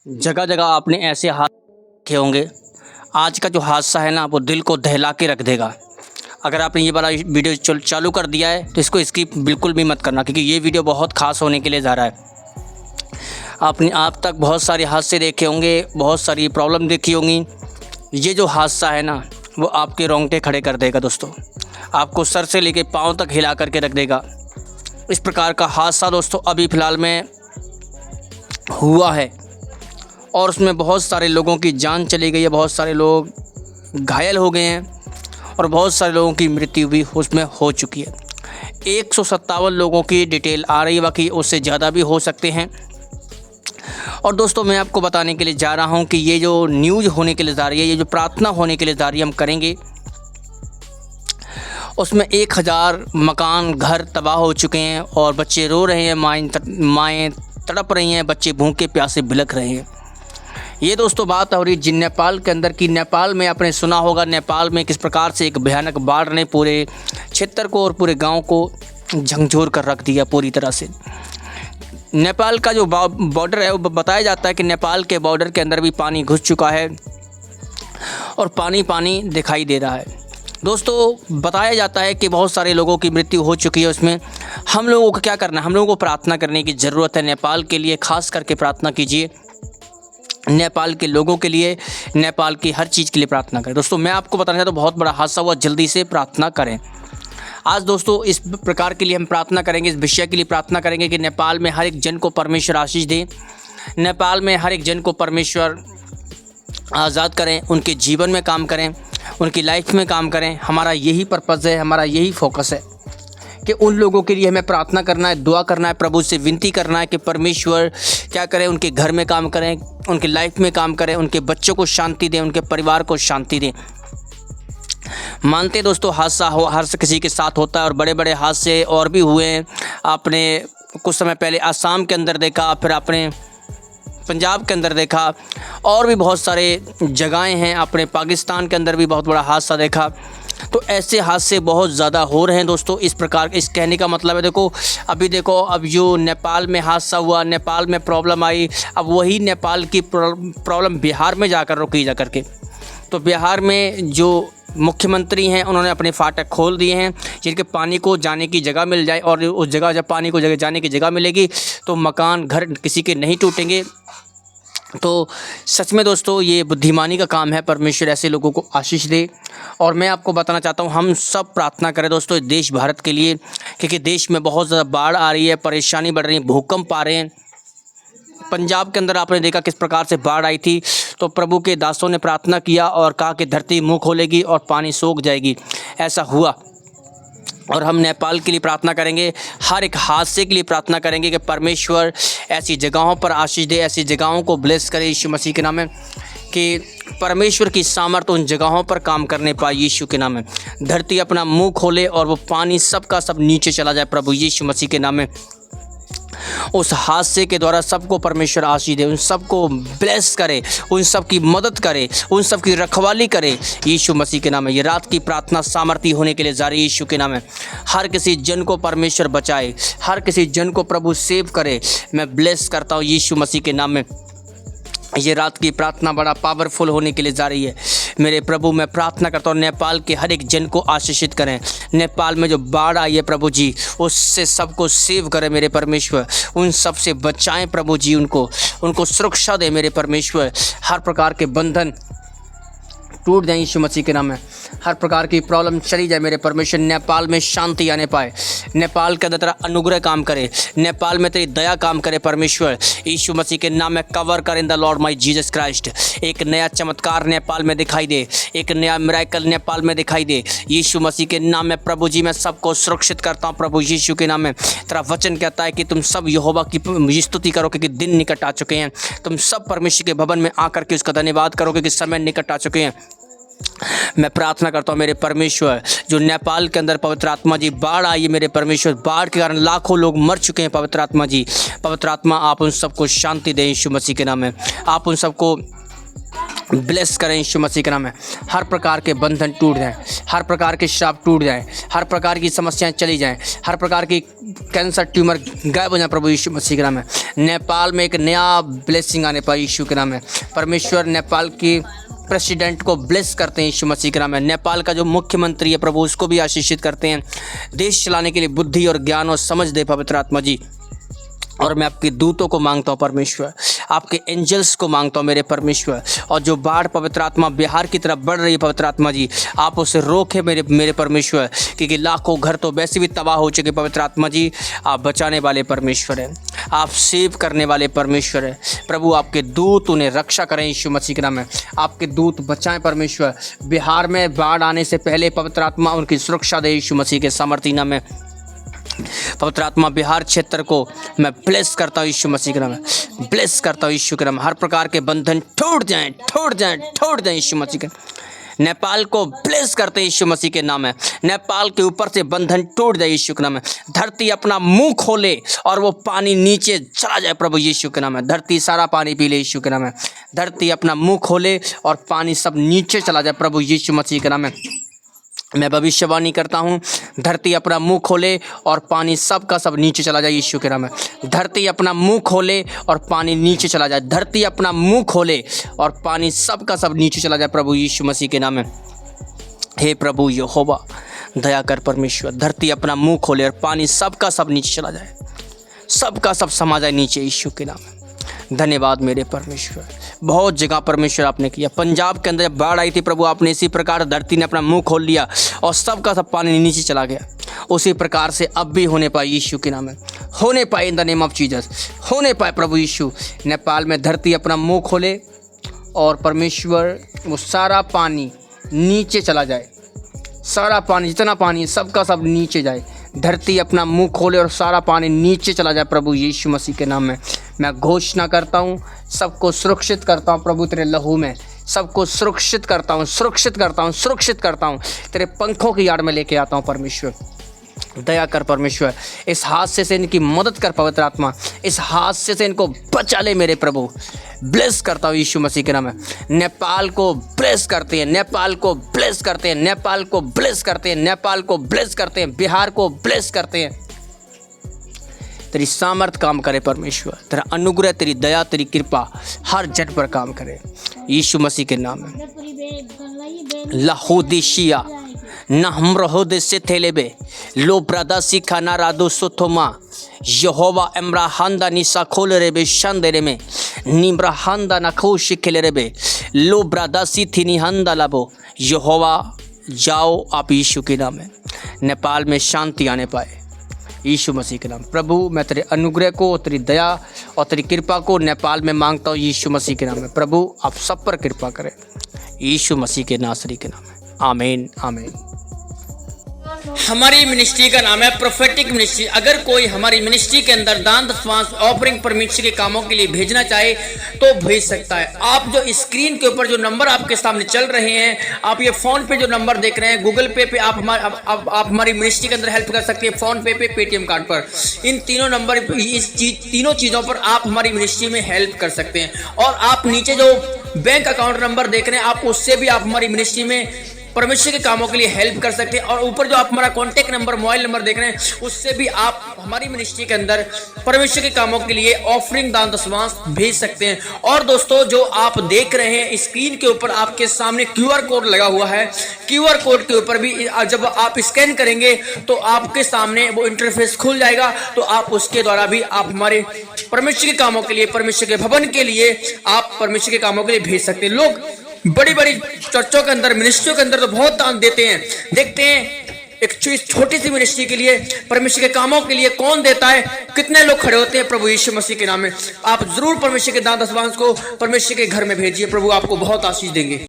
जगह जगह आपने ऐसे हादसे देखे होंगे। आज का जो हादसा है ना, वो दिल को दहला के रख देगा। अगर आपने ये वाला वीडियो चालू कर दिया है तो इसको स्किप बिल्कुल भी मत करना, क्योंकि ये वीडियो बहुत ख़ास होने के लिए जा रहा है। आपने आप तक बहुत सारे हादसे देखे होंगे, बहुत सारी प्रॉब्लम देखी होंगी। ये जो हादसा है ना, वो आपके रोंगटे खड़े कर देगा दोस्तों। आपको सर से लेके पाँव तक हिला करके रख देगा। इस प्रकार का हादसा दोस्तों अभी फ़िलहाल में हुआ है और उसमें बहुत सारे लोगों की जान चली गई है, बहुत सारे लोग घायल हो गए हैं और बहुत सारे लोगों की मृत्यु भी उसमें हो चुकी है। 157 लोगों की डिटेल आ रही है, बाकी उससे ज़्यादा भी हो सकते हैं। और दोस्तों मैं आपको बताने के लिए जा रहा हूं कि ये जो न्यूज़ होने के लिए जा रही है, ये जो प्रार्थना होने के लिए जा रही है, हम करेंगे, उसमें 1000 मकान घर तबाह हो चुके हैं और बच्चे रो रहे हैं, माएँ तड़प रही हैं, बच्चे भूखे प्यासे बिलख रहे हैं। ये दोस्तों बात हो रही है नेपाल के अंदर की। नेपाल में आपने सुना होगा, नेपाल में किस प्रकार से एक भयानक बाढ़ ने पूरे क्षेत्र को और पूरे गांव को झंझोर कर रख दिया पूरी तरह से। नेपाल का जो बॉर्डर है, वो बताया जाता है कि नेपाल के बॉर्डर के अंदर भी पानी घुस चुका है और पानी दिखाई दे रहा है। दोस्तों बताया जाता है कि बहुत सारे लोगों की मृत्यु हो चुकी है। उसमें हम लोगों को क्या करना है, हम लोगों को प्रार्थना करने की ज़रूरत है। नेपाल के लिए खास करके प्रार्थना कीजिए, नेपाल के लोगों के लिए, नेपाल की हर चीज़ के लिए प्रार्थना करें। दोस्तों मैं आपको बताना चाहता हूँ, बहुत बड़ा हादसा हुआ, जल्दी से प्रार्थना करें। आज दोस्तों इस प्रकार के लिए हम प्रार्थना करेंगे, इस विषय के लिए प्रार्थना करेंगे कि नेपाल में हर एक जन को परमेश्वर आशीष दे, नेपाल में हर एक जन को परमेश्वर आज़ाद करें, उनके जीवन में काम करें, उनकी लाइफ में काम करें। हमारा यही पर्पज़ है, हमारा यही फोकस है कि उन लोगों के लिए हमें प्रार्थना करना है, दुआ करना है, प्रभु से विनती करना है कि परमेश्वर क्या करें, उनके घर में काम करें, उनकी लाइफ में काम करें, उनके बच्चों को शांति दें, उनके परिवार को शांति दें। मानते दोस्तों हादसा हो हर किसी के साथ होता है और बड़े बड़े हादसे और भी हुए हैं। आपने कुछ समय पहले आसाम के अंदर देखा, फिर आपने पंजाब के अंदर देखा, और भी बहुत सारे जगहें हैं। आपने पाकिस्तान के अंदर भी बहुत बड़ा हादसा देखा। तो ऐसे हादसे बहुत ज़्यादा हो रहे हैं दोस्तों। इस प्रकार इस कहने का मतलब है, देखो अब जो नेपाल में हादसा हुआ, नेपाल में प्रॉब्लम आई, अब वही नेपाल की प्रॉब्लम बिहार में जाकर रुकी जा करके। तो बिहार में जो मुख्यमंत्री हैं, उन्होंने अपने फाटक खोल दिए हैं जिनके पानी को जाने की जगह मिल जाए, और उस जगह जब पानी को जाने की जगह मिलेगी तो मकान घर किसी के नहीं टूटेंगे। तो सच में दोस्तों ये बुद्धिमानी का काम है। परमेश्वर ऐसे लोगों को आशीष दे। और मैं आपको बताना चाहता हूँ, हम सब प्रार्थना करें दोस्तों देश भारत के लिए, क्योंकि देश में बहुत ज़्यादा बाढ़ आ रही है, परेशानी बढ़ रही है, भूकंप आ रहे हैं। पंजाब के अंदर आपने देखा किस प्रकार से बाढ़ आई थी, तो प्रभु के दासों ने प्रार्थना किया और कहा कि धरती मुँह खोलेगी और पानी सूख जाएगी। ऐसा हुआ। और हम नेपाल के लिए प्रार्थना करेंगे, हर एक हादसे के लिए प्रार्थना करेंगे कि परमेश्वर ऐसी जगहों पर आशीष दे, ऐसी जगहों को ब्लेस करे यीशु मसीह के नाम में, कि परमेश्वर की सामर्थ उन जगहों पर काम करने पाए यीशु के नाम में। धरती अपना मुंह खोले और वो पानी सब का सब नीचे चला जाए प्रभु यीशु मसीह के नाम में। उस हादसे के द्वारा सबको परमेश्वर आशीष दे, उन सबको ब्लेस करे, उन सब की मदद करे, उन सब की रखवाली करे यीशु मसीह के नाम में। ये रात की प्रार्थना सामर्थी होने के लिए जारी यीशु के नाम में। हर किसी जन को परमेश्वर बचाए, हर किसी जन को प्रभु सेव करे। मैं ब्लेस करता हूँ यीशु मसीह के नाम में। ये रात की प्रार्थना बड़ा पावरफुल होने के लिए जा रही है। मेरे प्रभु मैं प्रार्थना करता हूँ, नेपाल के हर एक जन को आशीषित करें। नेपाल में जो बाढ़ आई है प्रभु जी, उससे सबको सेव करें मेरे परमेश्वर। उन सब से बचाएं प्रभु जी, उनको सुरक्षा दे मेरे परमेश्वर। हर प्रकार के बंधन टूट जाए यीशु मसीह के नाम में। हर प्रकार की प्रॉब्लम चली जाए मेरे परमेश्वर। नेपाल में शांति आने पाए, नेपाल के अंदर तेरा अनुग्रह काम करे, नेपाल में तेरी दया काम करे परमेश्वर यीशु मसीह के नाम में। कवर कर in the Lord my Jesus Christ. एक नया चमत्कार नेपाल में दिखाई दे, एक नया मिरेकल नेपाल में दिखाई दे यीशु मसीह के नाम में। प्रभु जी मैं सबको सुरक्षित करता हूँ प्रभु यीशु के नाम में। तेरा वचन कहता है कि तुम सब यहोवा की स्तुति करो क्योंकि दिन निकट आ चुके हैं। तुम सब परमेश्वर के भवन में आकर के उसका धन्यवाद करो क्योंकि समय निकट आ चुके हैं। मैं प्रार्थना करता हूँ मेरे परमेश्वर, जो नेपाल के अंदर पवित्र आत्मा जी बाढ़ आई है मेरे परमेश्वर, बाढ़ के कारण लाखों लोग मर चुके हैं पवित्र आत्मा जी। पवित्र आत्मा आप उन सबको शांति दें यीशु मसीह के नाम में। आप उन सबको ब्लेस करें यीशु मसीह के नाम में। हर प्रकार के बंधन टूट जाएं, हर प्रकार के श्राप टूट जाएं, हर प्रकार की समस्याएं चली जाएं, हर प्रकार की कैंसर ट्यूमर गायब हो जाए प्रभु यीशु मसीह के नाम में। नेपाल में एक नया ब्लेसिंग आने पाए यीशु के नाम में। परमेश्वर नेपाल की प्रेसिडेंट को ब्लेस करते हैं यीशु मसीह के नाम में। नेपाल का जो मुख्यमंत्री है प्रभु उसको भी आशीषित करते हैं। देश चलाने के लिए बुद्धि और ज्ञान और समझ दे पवित्र आत्मा जी। और मैं आपके दूतों को मांगता हूँ परमेश्वर, आपके एंजल्स को मांगता हूँ मेरे परमेश्वर। और जो बाढ़ पवित्र आत्मा बिहार की तरफ बढ़ रही है पवित्र आत्मा जी, आप उसे रोके मेरे परमेश्वर, क्योंकि लाखों घर तो वैसे भी तबाह हो चुके पवित्र आत्मा जी। आप बचाने वाले परमेश्वर हैं, आप सेव करने वाले परमेश्वर हैं प्रभु। आपके दूत उन्हें रक्षा करें यीशु मसीह के नाम में। आपके दूत बचाएं परमेश्वर। बिहार में बाढ़ आने से पहले पवित्र आत्मा उनकी सुरक्षा दे यीशु मसीह के सामर्थ्य नाम में। पवित्र आत्मा बिहार क्षेत्र को मैं ब्लेस करता हूँ यीशु मसीह के नाम में, ब्लेस करता हूँ यीशु के नाम में। हर प्रकार के बंधन टूट जाएं, टूट जाएं, टूट जाएं यीशु मसीह के। नेपाल को ब्लेस करते हैं यीशु मसीह के नाम में। नेपाल के ऊपर से बंधन टूट जाए यीशु के नाम में। धरती अपना मुंह खोले और वो पानी नीचे चला जाए प्रभु यीशु के नाम में। धरती सारा पानी पी ले यीशु के नाम में। धरती अपना मुंह खोले और पानी सब नीचे चला जाए प्रभु यीशु मसीह के नाम में। मैं भविष्यवाणी करता हूँ, धरती अपना मुंह खोले और पानी सब का सब नीचे चला जाए यीशु के नाम में। धरती अपना मुंह खोले और पानी नीचे चला जाए। धरती अपना मुंह खोले और पानी सब का सब नीचे चला जाए प्रभु यीशु मसीह के नाम में। हे प्रभु यहोवा दया कर परमेश्वर। धरती अपना मुंह खोले और पानी सब का सब नीचे चला जाए, सब का सब समा जाए नीचे यीशु के नाम में। धन्यवाद मेरे परमेश्वर। बहुत जगह परमेश्वर आपने किया। पंजाब के अंदर जब बाढ़ आई थी प्रभु, आपने इसी प्रकार धरती ने अपना मुंह खोल लिया और सब का सब पानी नीचे चला गया। उसी प्रकार से अब भी होने पाए यीशु के नाम में, होने पाए in the name of Jesus, होने पाए प्रभु यीशु। नेपाल में धरती अपना मुंह खोले और परमेश्वर वो सारा पानी नीचे चला जाए। सारा पानी, जितना पानी सब का सब नीचे जाए। धरती अपना मुंह खोले और सारा पानी नीचे चला जाए प्रभु यीशु मसीह के नाम में। मैं घोषणा करता हूँ, सबको सुरक्षित करता हूँ प्रभु तेरे लहू में। सबको सुरक्षित करता हूँ, सुरक्षित करता हूँ, सुरक्षित करता हूँ। तेरे पंखों की आड़ में लेके आता हूँ परमेश्वर। दया कर परमेश्वर। इस हादसे से इनकी मदद कर पवित्र आत्मा। इस हादसे से इनको बचा ले मेरे प्रभु। ब्लेस करता हूँ यीशु मसीह के नाम में। नेपाल को ब्लेस करते हैं, नेपाल को ब्लेस करते हैं, नेपाल को ब्लेस करते हैं, नेपाल को ब्लेस करते हैं, बिहार को ब्लेस करते हैं। तेरी सामर्थ काम करे परमेश्वर। तेरा अनुग्रह, तेरी दया, तेरी कृपा हर जट पर काम करे यीशु मसीह के नाम में। लाहोदिशिया नहम्रहोद से थेलेबे लो ब्रादासी खाना रादो सोथोमा यहोवा एम्राहांदा निसा खोल रेबे शांदेरे में निम्राहांदा नखोशी खेले रेबे लो ब्रादासी थी निहंदा लाबो। यहोवा जाओ आप यीशु के नाम में। नेपाल में शांति आने पाए यीशु मसीह के नाम। प्रभु मैं तेरे अनुग्रह को, तेरी दया और तेरी कृपा को नेपाल में मांगता हूँ यीशु मसीह के नाम में। प्रभु आप सब पर कृपा करें यीशु मसीह के नासरी के नाम में। आमीन, आमीन। हमारी मिनिस्ट्री का नाम है प्रोफेटिक मिनिस्ट्री। अगर कोई हमारी मिनिस्ट्री के अंदर दान दशमांश ऑफरिंग परमिशन के कामों के लिए भेजना चाहे तो भेज सकता है। आप जो स्क्रीन के ऊपर जो नंबर आपके सामने चल रहे हैं, आप ये फोन पे जो नंबर देख रहे हैं, गूगल पे आप हमारी मिनिस्ट्री के अंदर हेल्प कर सकते हैं। फोन पे पेटीएम कार्ड पर, इन तीनों नंबर, तीनों चीजों पर आप हमारी मिनिस्ट्री में हेल्प कर सकते हैं। और आप नीचे जो बैंक अकाउंट नंबर देख रहे हैं, आप उससे भी आप हमारी मिनिस्ट्री में परमेश्वर के कामों के लिए हेल्प कर सकते हैं। और ऊपर जो आप हमारा कॉन्टैक्ट नंबर, मोबाइल नंबर देख रहे हैं, उससे भी आप हमारी मिनिस्ट्री के अंदर परमेश्वर के कामों के लिए ऑफरिंग दान दशमांश भेज सकते हैं। और दोस्तों जो आप देख रहे हैं स्क्रीन के ऊपर आपके सामने QR कोड लगा हुआ है। QR कोड के ऊपर भी जब आप स्कैन करेंगे तो आपके सामने वो इंटरफेस खुल जाएगा। तो आप उसके द्वारा भी आप हमारे परमेश्वर के कामों के लिए, परमेश्वर के भवन के लिए आप परमेश्वर के कामों के लिए भेज सकते हैं। लोग बड़ी बड़ी चर्चों के अंदर, मिनिस्ट्रियों के अंदर तो बहुत दान देते हैं। देखते हैं एक छोटी सी मिनिस्ट्री के लिए, परमेश्वर के कामों के लिए कौन देता है, कितने लोग खड़े होते हैं प्रभु यीशु मसीह के नाम में। आप जरूर परमेश्वर के दान दशमांश को परमेश्वर के घर में भेजिए। प्रभु आपको बहुत आशीष देंगे।